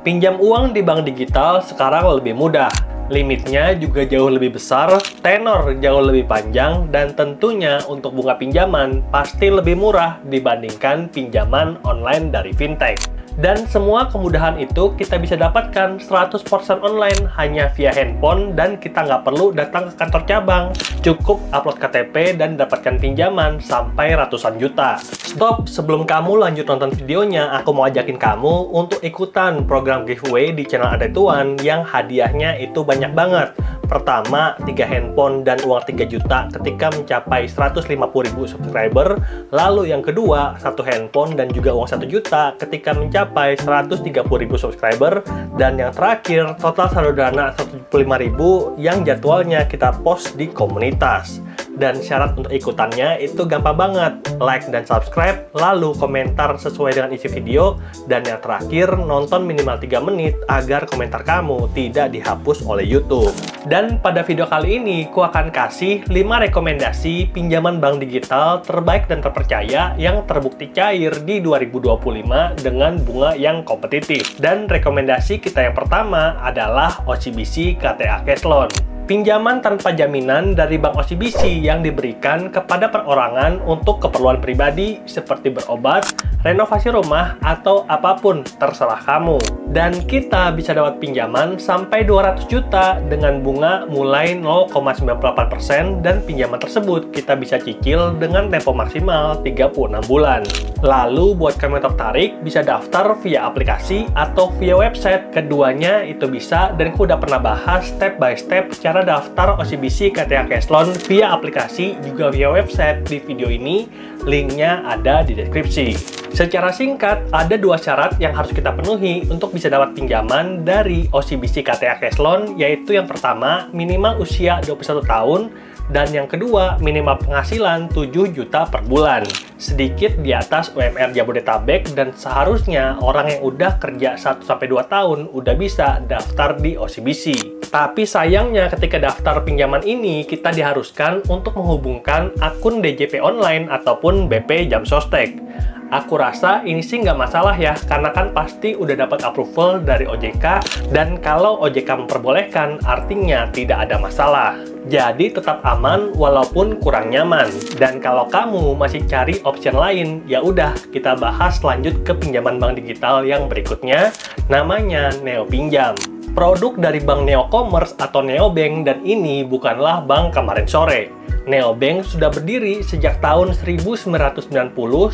Pinjam uang di bank digital sekarang lebih mudah. Limitnya juga jauh lebih besar, tenor jauh lebih panjang, dan tentunya untuk bunga pinjaman pasti lebih murah dibandingkan pinjaman online dari fintech. Dan semua kemudahan itu kita bisa dapatkan 100% online hanya via handphone dan kita nggak perlu datang ke kantor cabang. Cukup upload KTP dan dapatkan pinjaman sampai ratusan juta. Stop, sebelum kamu lanjut nonton videonya, aku mau ajakin kamu untuk ikutan program giveaway di channel Ada Tuan yang hadiahnya itu banyak banget. Pertama, 3 handphone dan uang 3 juta ketika mencapai 150.000 subscriber. Lalu yang kedua, 1 handphone dan juga uang 1 juta ketika mencapai 130.000 subscriber. Dan yang terakhir, total saldo dana 175.000 yang jadwalnya kita post di komunitas. Dan syarat untuk ikutannya itu gampang banget. Like dan subscribe, lalu komentar sesuai dengan isi video. Dan yang terakhir, nonton minimal 3 menit agar komentar kamu tidak dihapus oleh YouTube. Dan pada video kali ini, aku akan kasih 5 rekomendasi pinjaman bank digital terbaik dan terpercaya yang terbukti cair di 2025 dengan bunga yang kompetitif. Dan rekomendasi kita yang pertama adalah OCBC KTA Cash Loan. Pinjaman tanpa jaminan dari Bank OCBC yang diberikan kepada perorangan untuk keperluan pribadi seperti berobat, renovasi rumah, atau apapun terserah kamu. Dan kita bisa dapat pinjaman sampai 200 juta dengan bunga mulai 0,98% dan pinjaman tersebut kita bisa cicil dengan tempo maksimal 36 bulan. Lalu buat kamu yang tertarik bisa daftar via aplikasi atau via website. Keduanya itu bisa dan aku udah pernah bahas step by step cara daftar OCBC KTA Cash Loan via aplikasi juga via website di video ini. Linknya ada di deskripsi. Secara singkat, ada 2 syarat yang harus kita penuhi untuk bisa dapat pinjaman dari OCBC KTA Cash Loan, yaitu yang pertama, minimal usia 21 tahun, dan yang kedua, minimal penghasilan 7 juta per bulan. Sedikit di atas UMR Jabodetabek, dan seharusnya orang yang udah kerja 1-2 tahun udah bisa daftar di OCBC. Tapi sayangnya ketika daftar pinjaman ini, kita diharuskan untuk menghubungkan akun DJP online ataupun BP Jam Sostek. Aku rasa ini sih nggak masalah ya, karena kan pasti udah dapat approval dari OJK, dan kalau OJK memperbolehkan, artinya tidak ada masalah. Jadi tetap aman walaupun kurang nyaman. Dan kalau kamu masih cari option lain, ya udah kita bahas lanjut ke pinjaman bank digital yang berikutnya, namanya Neo Pinjam. Produk dari Bank Neo Commerce atau Neobank, dan ini bukanlah bank kemarin sore. Neobank sudah berdiri sejak tahun 1990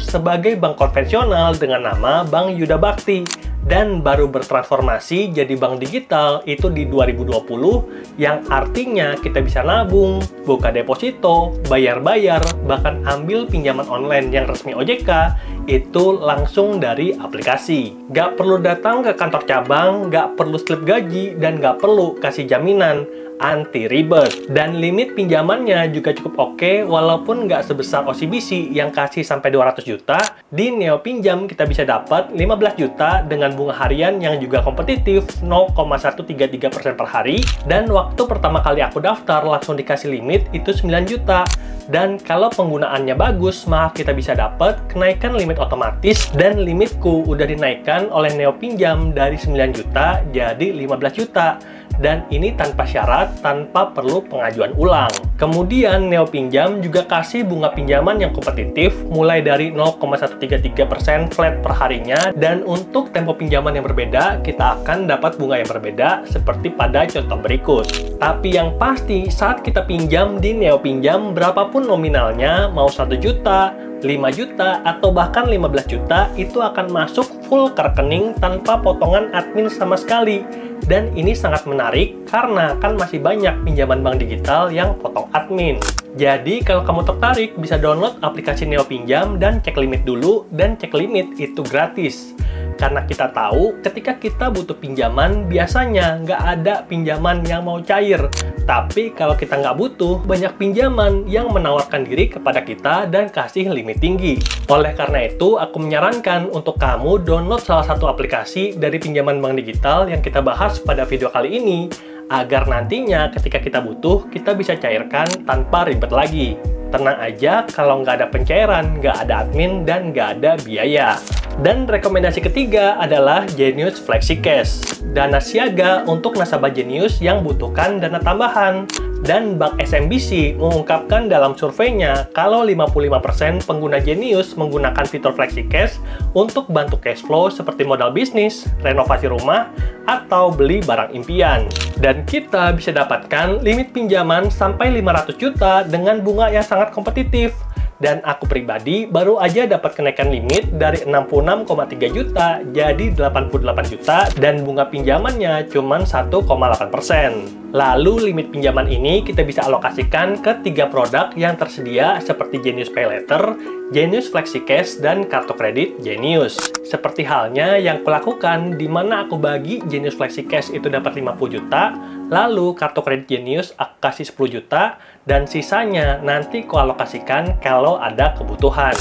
sebagai bank konvensional dengan nama Bank Yuda Bakti, dan baru bertransformasi jadi bank digital itu di 2020, yang artinya kita bisa nabung, buka deposito, bayar-bayar, bahkan ambil pinjaman online yang resmi OJK itu langsung dari aplikasi. Gak perlu datang ke kantor cabang, gak perlu slip gaji, dan gak perlu kasih jaminan. Anti ribet, dan limit pinjamannya juga cukup oke, walaupun nggak sebesar OCBC yang kasih sampai 200 juta. Di Neo Pinjam kita bisa dapat 15 juta dengan bunga harian yang juga kompetitif 0,133% per hari, dan waktu pertama kali aku daftar langsung dikasih limit itu 9 juta. Dan kalau penggunaannya bagus, maka kita bisa dapat kenaikan limit otomatis, dan limitku udah dinaikkan oleh Neo Pinjam dari 9 juta jadi 15 juta. Dan ini tanpa syarat, tanpa perlu pengajuan ulang. Kemudian Neo Pinjam juga kasih bunga pinjaman yang kompetitif mulai dari 0,133% flat per harinya, dan untuk tempo pinjaman yang berbeda kita akan dapat bunga yang berbeda seperti pada contoh berikut. Tapi yang pasti saat kita pinjam di Neo Pinjam, berapapun nominalnya, mau 1 juta, 5 juta, atau bahkan 15 juta, itu akan masuk full ke rekening tanpa potongan admin sama sekali. Dan ini sangat menarik karena kan masih banyak pinjaman bank digital yang potong admin. Jadi kalau kamu tertarik bisa download aplikasi Neo Pinjam dan cek limit dulu, dan cek limit itu gratis. Karena kita tahu ketika kita butuh pinjaman biasanya nggak ada pinjaman yang mau cair. Tapi kalau kita nggak butuh, banyak pinjaman yang menawarkan diri kepada kita dan kasih limit tinggi. Oleh karena itu, aku menyarankan untuk kamu download salah satu aplikasi dari pinjaman bank digital yang kita bahas pada video kali ini, agar nantinya ketika kita butuh, kita bisa cairkan tanpa ribet lagi. Tenang aja, kalau nggak ada pencairan, nggak ada admin, dan nggak ada biaya. Dan rekomendasi ketiga adalah Genius Flexi Cash, dana siaga untuk nasabah Genius yang butuhkan dana tambahan. Dan Bank SMBC mengungkapkan dalam surveinya kalau 55% pengguna Genius menggunakan fitur Flexi Cash untuk bantu cash flow seperti modal bisnis, renovasi rumah, atau beli barang impian. Dan kita bisa dapatkan limit pinjaman sampai 500 juta dengan bunga yang sangat kompetitif. Dan aku pribadi baru aja dapat kenaikan limit dari 66,3 juta jadi 88 juta dan bunga pinjamannya cuma 1,8%. Lalu limit pinjaman ini kita bisa alokasikan ke 3 produk yang tersedia seperti Genius Pay Later, Genius Flexi Cash, dan kartu kredit Genius. Seperti halnya yang kulakukan di mana aku bagi Genius Flexi Cash itu dapat 50 juta, lalu kartu kredit Genius aku kasih 10 juta, dan sisanya nanti kualokasikan kalau ada kebutuhan.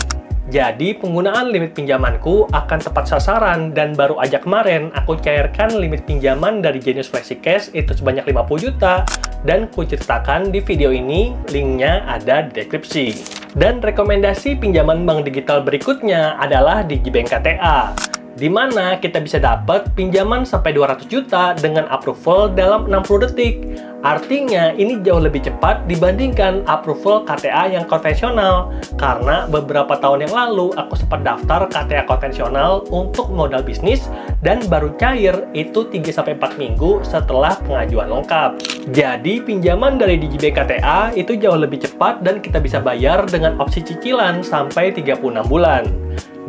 Jadi penggunaan limit pinjamanku akan tepat sasaran dan baru aja kemarin aku cairkan limit pinjaman dari Genius Flexi Cash itu sebanyak 50 juta dan kuceritakan di video ini, linknya ada di deskripsi. Dan rekomendasi pinjaman bank digital berikutnya adalah Digibank KTA, di mana kita bisa dapat pinjaman sampai 200 juta dengan approval dalam 60 detik. Artinya ini jauh lebih cepat dibandingkan approval KTA yang konvensional. Karena beberapa tahun yang lalu aku sempat daftar KTA konvensional untuk modal bisnis dan baru cair itu 3-4 minggu setelah pengajuan lengkap. Jadi pinjaman dari Digibank KTA itu jauh lebih cepat dan kita bisa bayar dengan opsi cicilan sampai 36 bulan.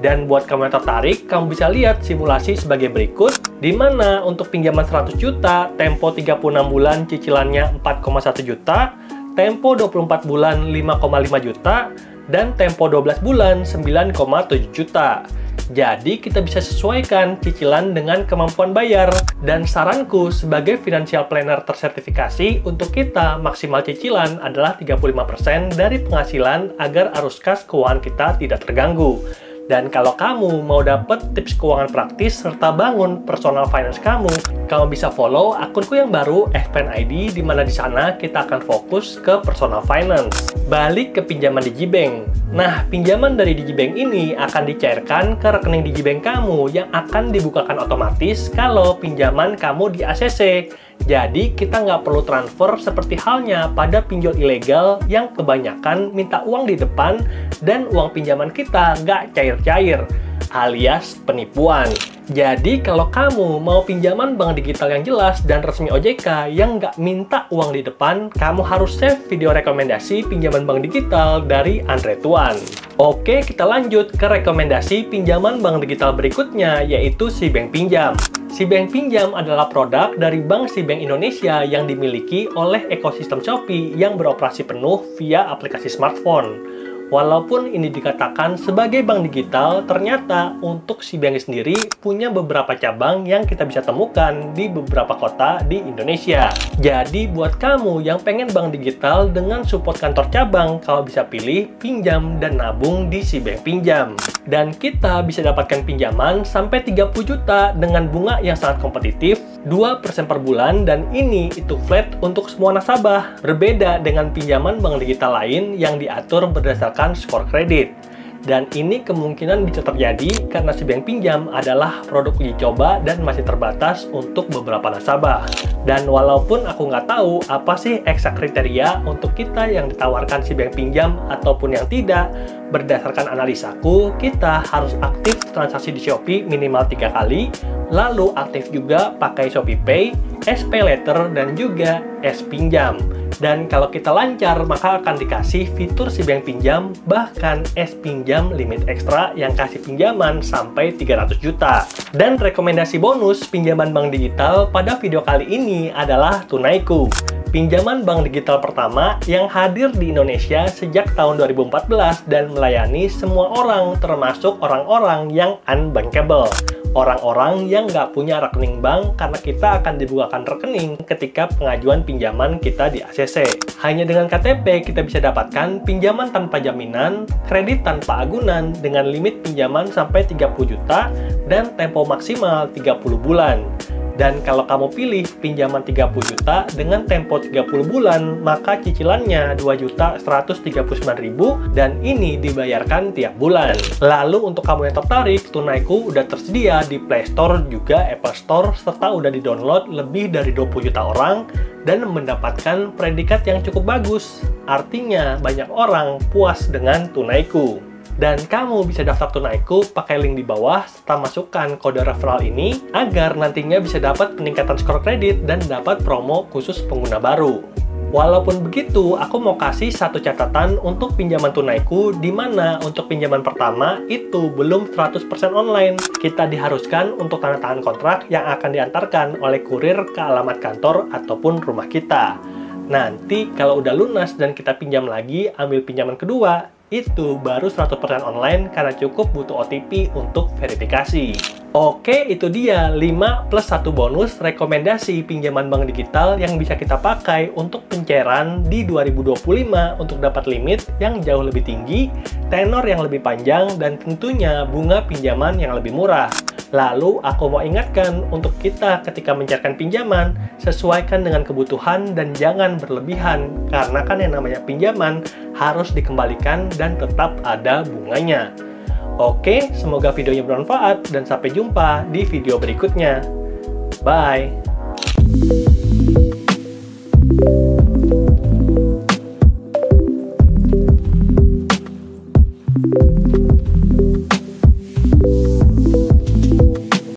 Dan buat kamu yang tertarik, kamu bisa lihat simulasi sebagai berikut, di mana untuk pinjaman 100 juta, tempo 36 bulan cicilannya 4,1 juta, tempo 24 bulan 5,5 juta, dan tempo 12 bulan 9,7 juta. Jadi kita bisa sesuaikan cicilan dengan kemampuan bayar. Dan saranku sebagai financial planner tersertifikasi untuk kita maksimal cicilan adalah 35% dari penghasilan agar arus kas keuangan kita tidak terganggu. Dan kalau kamu mau dapat tips keuangan praktis serta bangun personal finance kamu bisa follow akunku yang baru, FPN ID, di mana di sana kita akan fokus ke personal finance. Balik ke pinjaman Digibank. Nah, pinjaman dari Digibank ini akan dicairkan ke rekening Digibank kamu yang akan dibukakan otomatis kalau pinjaman kamu di ACC. Jadi, kita nggak perlu transfer seperti halnya pada pinjol ilegal yang kebanyakan minta uang di depan dan uang pinjaman kita nggak cair-cair, alias penipuan. Jadi, kalau kamu mau pinjaman bank digital yang jelas dan resmi OJK yang nggak minta uang di depan, kamu harus save video rekomendasi pinjaman bank digital dari Andre Tuan. Oke, kita lanjut ke rekomendasi pinjaman bank digital berikutnya, yaitu SeaBank Pinjam. SeaBank Pinjam adalah produk dari Bank SeaBank Indonesia yang dimiliki oleh ekosistem Shopee yang beroperasi penuh via aplikasi smartphone. Walaupun ini dikatakan sebagai bank digital, ternyata untuk SeaBank sendiri punya beberapa cabang yang kita bisa temukan di beberapa kota di Indonesia. Jadi buat kamu yang pengen bank digital dengan support kantor cabang, kamu bisa pilih pinjam dan nabung di SeaBank Pinjam. Dan kita bisa dapatkan pinjaman sampai 30 juta dengan bunga yang sangat kompetitif, 2% per bulan, dan ini itu flat untuk semua nasabah. Berbeda dengan pinjaman bank digital lain yang diatur berdasarkan skor kredit. Dan ini kemungkinan bisa terjadi karena SeaBank Pinjam adalah produk uji coba dan masih terbatas untuk beberapa nasabah. Dan walaupun aku nggak tahu apa sih eksak kriteria untuk kita yang ditawarkan SeaBank Pinjam ataupun yang tidak, berdasarkan analisaku, kita harus aktif transaksi di Shopee minimal 3 kali, lalu aktif juga pakai Shopee Pay, SPay Later, dan juga S-Pinjam. Dan kalau kita lancar, maka akan dikasih fitur SeaBank Pinjam, bahkan S-Pinjam limit ekstra yang kasih pinjaman sampai 300 juta. Dan rekomendasi bonus pinjaman bank digital pada video kali ini adalah Tunaiku. Pinjaman bank digital pertama yang hadir di Indonesia sejak tahun 2014 dan melayani semua orang, termasuk orang-orang yang unbankable. Orang-orang yang nggak punya rekening bank karena kita akan dibukakan rekening ketika pengajuan pinjaman kita di ACC. Hanya dengan KTP kita bisa dapatkan pinjaman tanpa jaminan, kredit tanpa agunan dengan limit pinjaman sampai 30 juta dan tempo maksimal 30 bulan. Dan kalau kamu pilih pinjaman 30 juta dengan tempo 30 bulan, maka cicilannya 2.139.000 dan ini dibayarkan tiap bulan. Lalu untuk kamu yang tertarik, Tunaiku udah tersedia di Play Store juga Apple Store, serta udah di-download lebih dari 20 juta orang dan mendapatkan predikat yang cukup bagus. Artinya banyak orang puas dengan Tunaiku. Dan kamu bisa daftar Tunaiku pakai link di bawah serta masukkan kode referral ini agar nantinya bisa dapat peningkatan skor kredit dan dapat promo khusus pengguna baru. Walaupun begitu, aku mau kasih satu catatan untuk pinjaman Tunaiku, di mana untuk pinjaman pertama itu belum 100% online. Kita diharuskan untuk tanda tangan kontrak yang akan diantarkan oleh kurir ke alamat kantor ataupun rumah kita. Nanti kalau udah lunas dan kita pinjam lagi, ambil pinjaman kedua, itu baru 100% online karena cukup butuh OTP untuk verifikasi. Oke, itu dia 5 plus 1 bonus rekomendasi pinjaman bank digital yang bisa kita pakai untuk pencairan di 2025 untuk dapat limit yang jauh lebih tinggi, tenor yang lebih panjang, dan tentunya bunga pinjaman yang lebih murah. Lalu, aku mau ingatkan untuk kita ketika mencairkan pinjaman, sesuaikan dengan kebutuhan dan jangan berlebihan, karena kan yang namanya pinjaman harus dikembalikan dan tetap ada bunganya. Oke, semoga videonya bermanfaat dan sampai jumpa di video berikutnya. Bye!